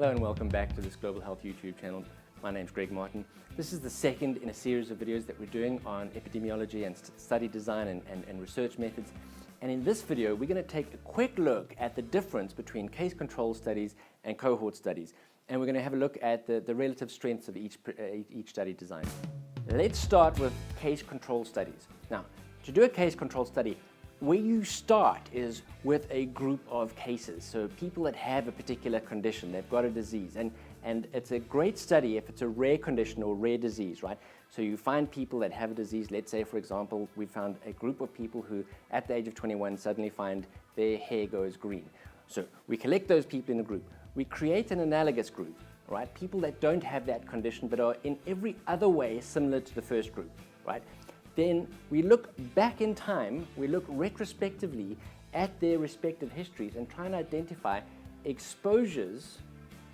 Hello and welcome back to this Global Health YouTube channel. My name's Greg Martin. This is the second in a series of videos that we're doing on epidemiology and study design and research methods. And in this video, we're going to take a quick look at the difference between case control studies and cohort studies. And we're going to have a look at the relative strengths of each study design. Let's start with case control studies. Now, to do a case control study, where you start is with a group of cases. So people that have a particular condition, they've got a disease. And it's a great study if it's a rare condition or rare disease, right? So you find people that have a disease. Let's say, for example, we found a group of people who, at the age of 21, suddenly find their hair goes green. So we collect those people in a group. We create an analogous group, right? People that don't have that condition but are in every other way similar to the first group, right? Then we look back in time, we look retrospectively at their respective histories and try and identify exposures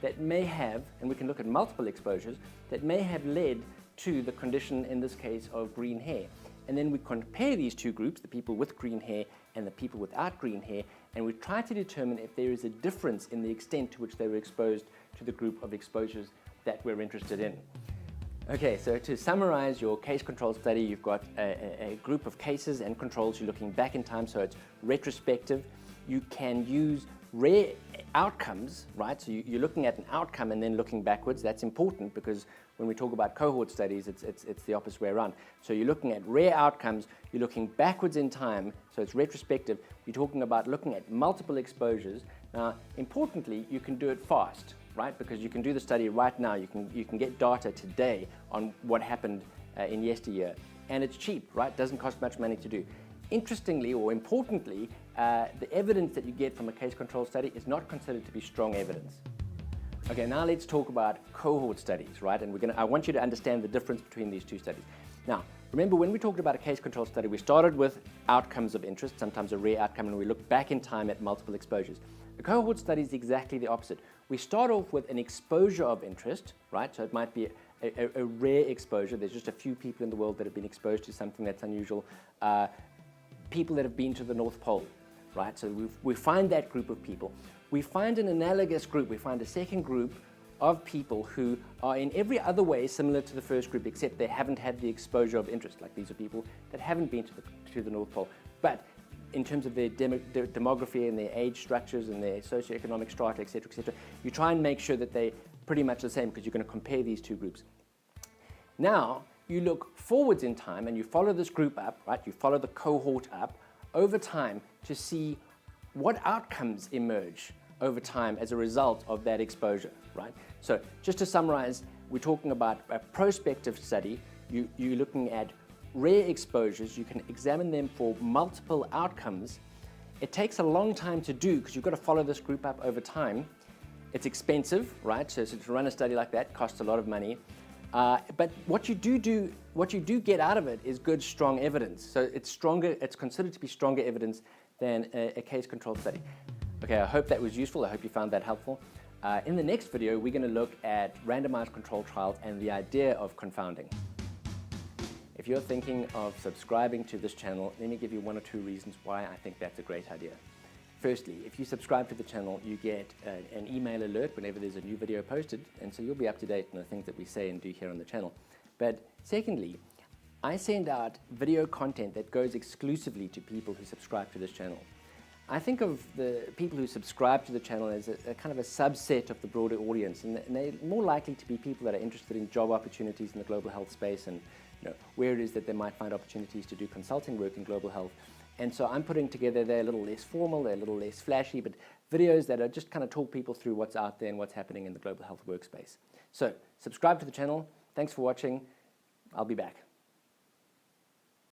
that may have, and we can look at multiple exposures, that may have led to the condition, in this case, of green hair. And then we compare these two groups, the people with green hair and the people without green hair, and we try to determine if there is a difference in the extent to which they were exposed to the group of exposures that we're interested in. Okay, so to summarize your case control study, you've got a group of cases and controls. You're looking back in time, so it's retrospective. You can use rare outcomes, right? So you're looking at an outcome and then looking backwards. That's important because when we talk about cohort studies, it's the opposite way around. So you're looking at rare outcomes, you're looking backwards in time, so it's retrospective. You're talking about looking at multiple exposures. Now, importantly, you can do it fast, right? Because you can do the study right now. You can get data today on what happened in yesteryear, and it's cheap, right? Doesn't cost much money to do. Interestingly, or importantly, the evidence that you get from a case control study is not considered to be strong evidence. Okay, now let's talk about cohort studies, right? And I want you to understand the difference between these two studies. Now, remember when we talked about a case control study, we started with outcomes of interest, sometimes a rare outcome, and we look back in time at multiple exposures. A cohort study is exactly the opposite. We start off with an exposure of interest, right? So it might be a rare exposure. There's just a few people in the world that have been exposed to something that's unusual. People that have been to the North Pole, right? So we find that group of people. We find an analogous group. We find a second group of people who are in every other way similar to the first group, except they haven't had the exposure of interest. Like these are people that haven't been to the North Pole. But in terms of their demography and their age structures and their socioeconomic strata, et cetera, you try and make sure that they're pretty much the same because you're going to compare these two groups. Now, you look forwards in time and you follow this group up, right? You follow the cohort up over time to see what outcomes emerge over time as a result of that exposure, right? So just to summarize, we're talking about a prospective study. You're looking at rare exposures. You can examine them for multiple outcomes. It takes a long time to do because you've got to follow this group up over time. It's expensive, right? So to run a study like that costs a lot of money. But what you do get out of it is good, strong evidence. So it's stronger. It's considered to be stronger evidence than a case control study. Okay, I hope that was useful. I hope you found that helpful. In the next video, we're going to look at randomized control trials and the idea of confounding. If you're thinking of subscribing to this channel, let me give you one or two reasons why I think that's a great idea. Firstly, if you subscribe to the channel, you get an email alert whenever there's a new video posted, and so you'll be up to date on the things that we say and do here on the channel. But secondly, I send out video content that goes exclusively to people who subscribe to this channel. I think of the people who subscribe to the channel as a kind of a subset of the broader audience, and they're more likely to be people that are interested in job opportunities in the global health space and where it is that they might find opportunities to do consulting work in global health. And so I'm putting together, they're a little less formal, they're a little less flashy, but videos that are just kind of talk people through what's out there and what's happening in the global health workspace. So subscribe to the channel. Thanks for watching. I'll be back.